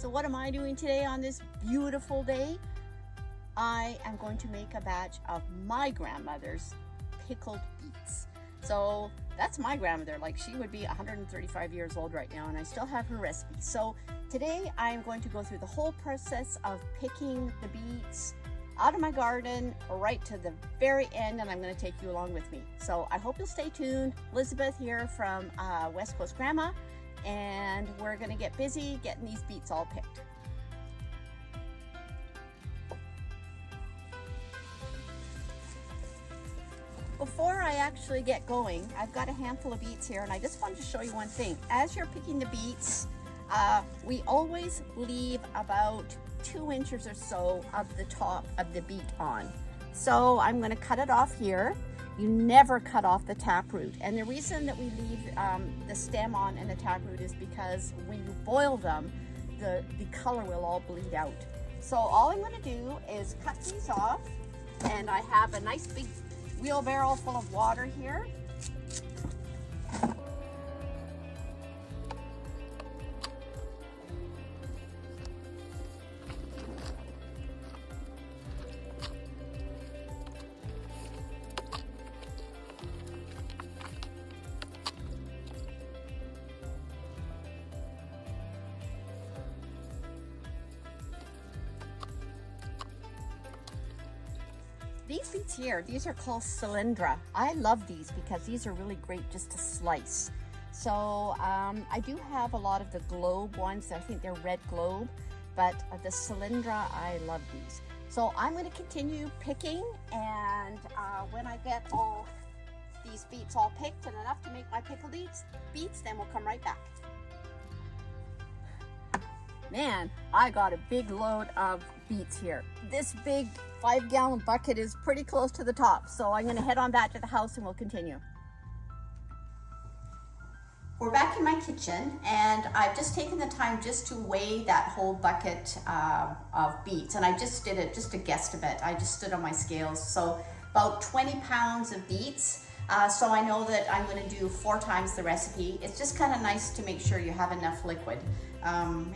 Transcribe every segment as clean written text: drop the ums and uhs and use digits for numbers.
So what am I doing today on this beautiful day? I am going to make a batch of my grandmother's pickled beets. So that's my grandmother, like she would be 135 years old right now, and I still have her recipe. So today I'm going to go through the whole process of picking the beets out of my garden right to the very end, and I'm going to take you along with me. So I hope you'll stay tuned. Elizabeth here from West Coast Grandma, and we're going to get busy getting these beets all picked. Before I actually get going, I've got a handful of beets here, and I just wanted to show you one thing. As you're picking the beets, we always leave about 2 inches or so of the top of the beet on. So I'm going to cut it off here. You never cut off the taproot, and the reason that we leave the stem on and the taproot is because when you boil them, the color will all bleed out. So all I'm going to do is cut these off, and I have a nice big wheelbarrow full of water here. These beets here, these are called cylindra. I love these because these are really great just to slice. So I do have a lot of the globe ones. I think they're red globe, but the cylindra, I love these. So I'm going to continue picking, and when I get all these beets all picked and enough to make my pickled beets, then we'll come right back. Man, I got a big load of beets here. This big 5-gallon bucket is pretty close to the top, so I'm going to head on back to the house and we'll continue. We're back in my kitchen, and I've just taken the time just to weigh that whole bucket of beets, and I just did it just a guesstimate. I just stood on my scales, so about 20 pounds of beets. So I know that I'm going to do 4 times the recipe. It's just kind of nice to make sure you have enough liquid.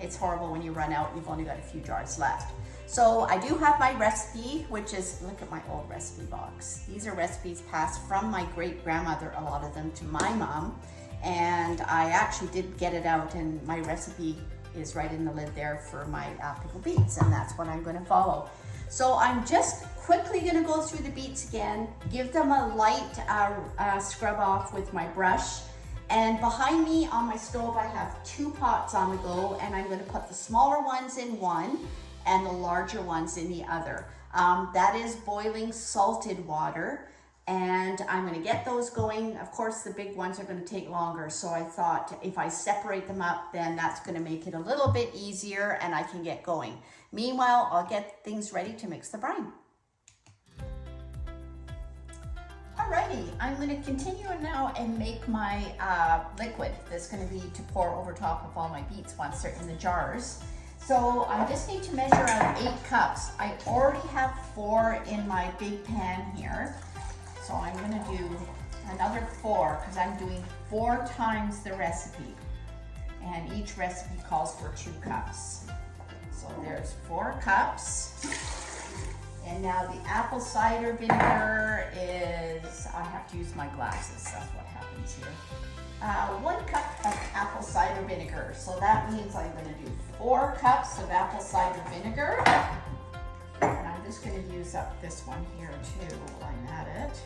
It's horrible when you run out and you've only got a few jars left. So I do have my recipe, which is, look at my old recipe box. These are recipes passed from my great grandmother, a lot of them, to my mom. And I actually did get it out, and my recipe is right in the lid there for my pickled beets, and that's what I'm going to follow. So I'm just quickly going to go through the beets again, give them a light scrub off with my brush. And behind me on my stove, I have 2 pots on the go, and I'm going to put the smaller ones in one and the larger ones in the other. That is boiling salted water, and I'm going to get those going. Of course, the big ones are going to take longer, so I thought if I separate them up, then that's going to make it a little bit easier and I can get going. Meanwhile, I'll get things ready to mix the brine. Alrighty, I'm going to continue now and make my liquid that's going to be to pour over top of all my beets once they're in the jars. So I just need to measure out 8 cups. I already have 4 in my big pan here. So I'm going to do another 4 because I'm doing 4 times the recipe. And each recipe calls for 2 cups. So there's 4 cups. And now the apple cider vinegar is, I have to use my glasses, that's what happens here. 1 cup of apple cider vinegar. So that means I'm going to do 4 cups of apple cider vinegar. And I'm just going to use up this one here too while I'm at it.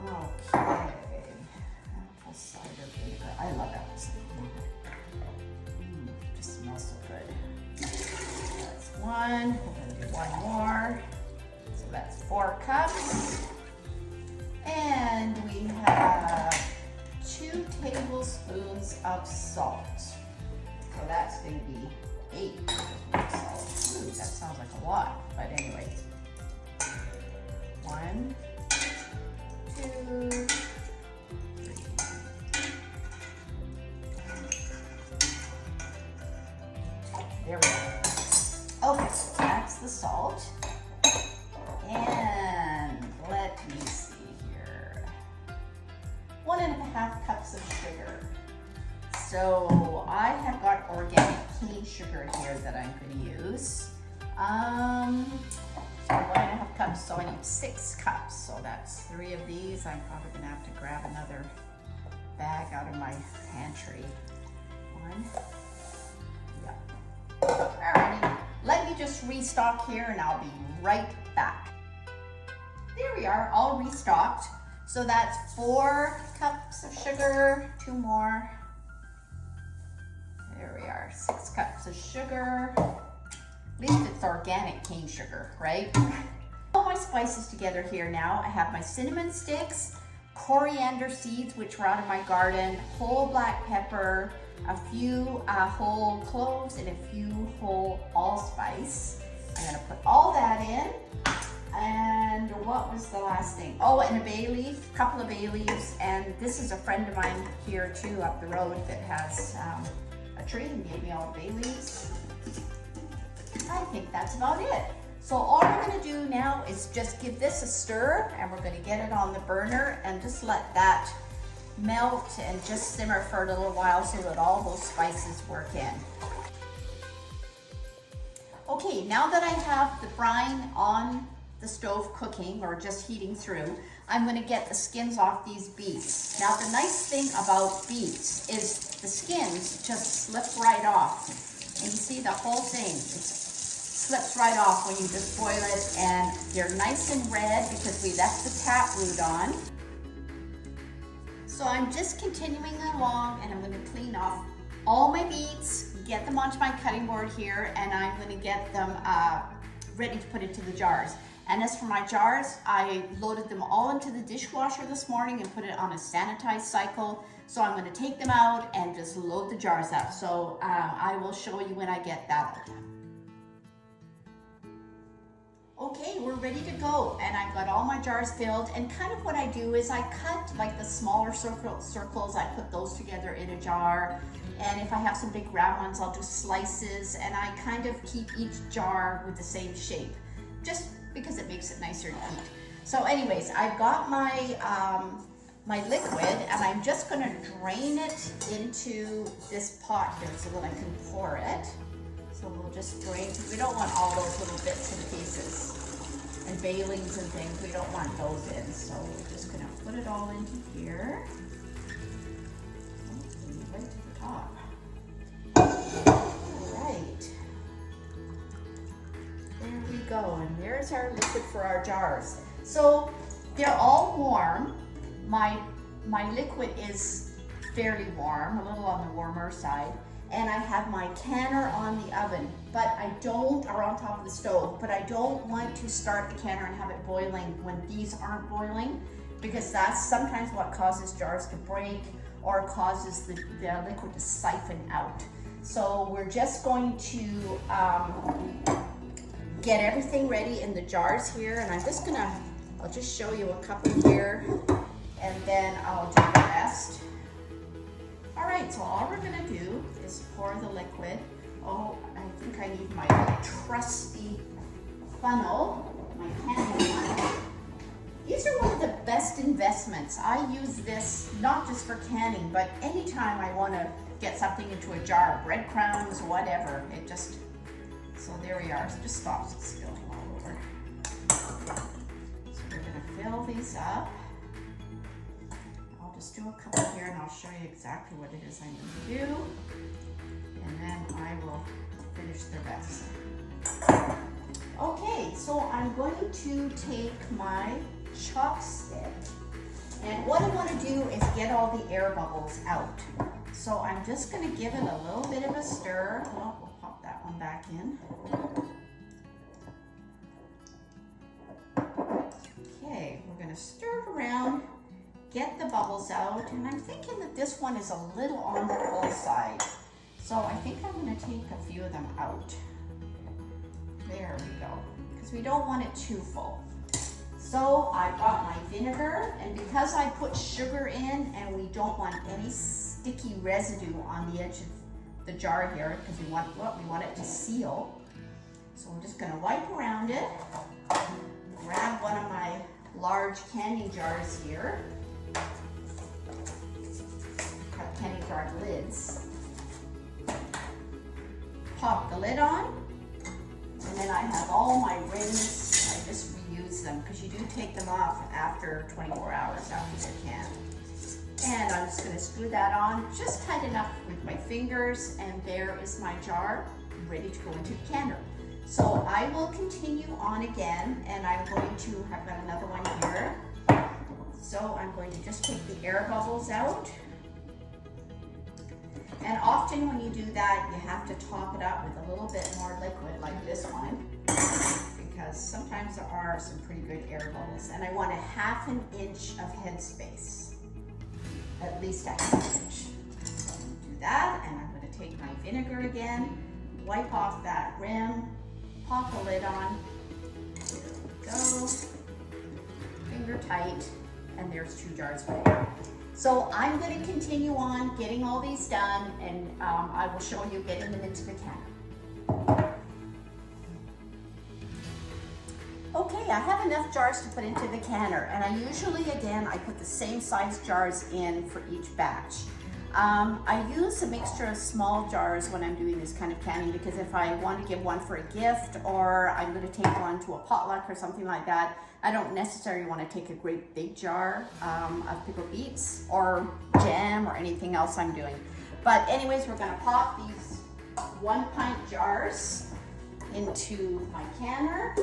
Okay, apple cider vinegar. I love apple cider vinegar. Just smells so good. That's 1. We're going to do 1 more. So that's 4 cups. And we have 2 tablespoons of salt. So that's going to be 8 tablespoons of salt. Ooh, that sounds like a lot, but anyway. 1, 2, 3. There we go. Okay, so that's the salt. And let me see here. 1.5 cups of sugar. so I have got organic cane sugar here that I'm going to use. So 1.5 cups, so I need 6 cups. So that's 3 of these. I'm probably going to have to grab another bag out of my pantry. 1. Yeah. Alrighty. Let me just restock here and I'll be right back. There we are, all restocked. So that's 4 cups of sugar, 2 more. There we are, 6 cups of sugar. At least it's organic cane sugar, right? All my spices together here now. I have my cinnamon sticks, coriander seeds, which were out of my garden, whole black pepper, a few whole cloves, and a few whole allspice. I'm gonna put all that in. And what was the last thing? Oh, and a bay leaf, a couple of bay leaves. And this is a friend of mine here too, up the road, that has a tree and gave me all the bay leaves. I think that's about it. So all we're gonna do now is just give this a stir, and we're gonna get it on the burner and just let that melt and just simmer for a little while so that all those spices work in. Okay, now that I have the brine on the stove cooking or just heating through, I'm going to get the skins off these beets. Now the nice thing about beets is the skins just slip right off. And you see the whole thing, it slips right off when you just boil it, and they're nice and red because we left the taproot on. So I'm just continuing along, and I'm going to clean off all my beets, get them onto my cutting board here, and I'm going to get them ready to put into the jars. And as for my jars, I loaded them all into the dishwasher this morning and put it on a sanitized cycle. So I'm going to take them out and just load the jars up. So I will show you when I get that out. Okay, we're ready to go, and I've got all my jars filled, and kind of what I do is I cut like the smaller circles, I put those together in a jar, and if I have some big round ones, I'll do slices, and I kind of keep each jar with the same shape, just because it makes it nicer to eat. So anyways, I've got my my liquid, and I'm just going to drain it into this pot here so that I can pour it. So we'll just drain, because we don't want all those little bits and pieces and bay leaves and things. We don't want those in. So we're just going to put it all into here. Oh, right to the top. All right. There we go. And there's our liquid for our jars. So they're all warm. My liquid is fairly warm, a little on the warmer side. And I have my canner on the oven, but I don't, or on top of the stove, but I don't want to start the canner and have it boiling when these aren't boiling, because that's sometimes what causes jars to break or causes the liquid to siphon out. So we're just going to get everything ready in the jars here, and I'll just show you a couple here, and then I'll do the rest. All right, so all we're gonna do is pour the liquid. Oh, I think I need my trusty funnel, my canning funnel. These are one of the best investments. I use this not just for canning, but anytime I wanna get something into a jar, breadcrumbs, whatever. It just, so there we are, so it just stops it spilling all over. So we're gonna fill these up. Just do a couple here, and I'll show you exactly what it is I'm going to do, and then I will finish the rest. Okay, so I'm going to take my chopstick, and what I want to do is get all the air bubbles out. So I'm just going to give it a little bit of a stir. Oh, we'll pop that one back in. Okay, we're going to stir it around. Get the bubbles out, and I'm thinking that this one is a little on the full side. So I think I'm going to take a few of them out. There we go, because we don't want it too full. So I got my vinegar, and because I put sugar in and we don't want any sticky residue on the edge of the jar here, because we want it to seal. So I'm just going to wipe around it, grab one of my large canning jars here. Canning jar lids. pop the lid on, and then I have all my rims. I just reuse them because you do take them off after 24 hours after they're canned. And I'm just going to screw that on just tight enough with my fingers, and there is my jar ready to go into the canner. So I will continue on again, and I'm going to, I've got another one here. So I'm going to just take the air bubbles out. And often when you do that, you have to top it up with a little bit more liquid like this one, because sometimes there are some pretty good air bubbles. And I want a 1/2 inch of headspace. At least a 1/2 inch. So I'm gonna do that, and I'm gonna take my vinegar again, wipe off that rim, pop the lid on. There we go. Finger tight, and there's 2 jars for there. So I'm going to continue on getting all these done, and I will show you getting them into the canner. Okay, I have enough jars to put into the canner, and I usually, again, I put the same size jars in for each batch. I use a mixture of small jars when I'm doing this kind of canning, because if I want to give one for a gift, or I'm going to take one to a potluck or something like that, I don't necessarily want to take a great big jar of pickled beets or jam or anything else I'm doing. But anyways, we're going to pop these 1 pint jars into my canner,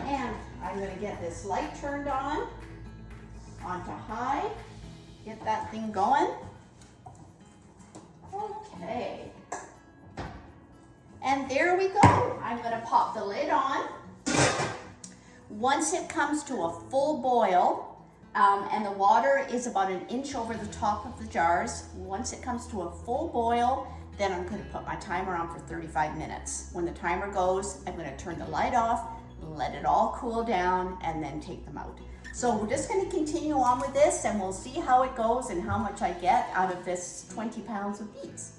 and I'm going to get this light turned on onto high, get that thing going. Okay, and there we go. I'm going to pop the lid on. Once it comes to a full boil, and the water is about 1 inch over the top of the jars, once it comes to a full boil, then I'm going to put my timer on for 35 minutes. When the timer goes, I'm going to turn the light off, let it all cool down, and then take them out. So we're just going to continue on with this, and we'll see how it goes and how much I get out of this 20 pounds of beets.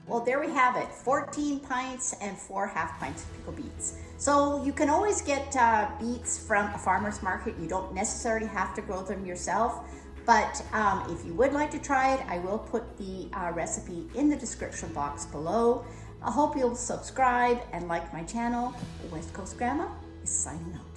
Well, there we have it, 14 pints and 4 1/2 pints of pickled beets. So you can always get beets from a farmer's market. You don't necessarily have to grow them yourself, but if you would like to try it, I will put the recipe in the description box below. I hope you'll subscribe and like my channel. The West Coast Grandma is signing out.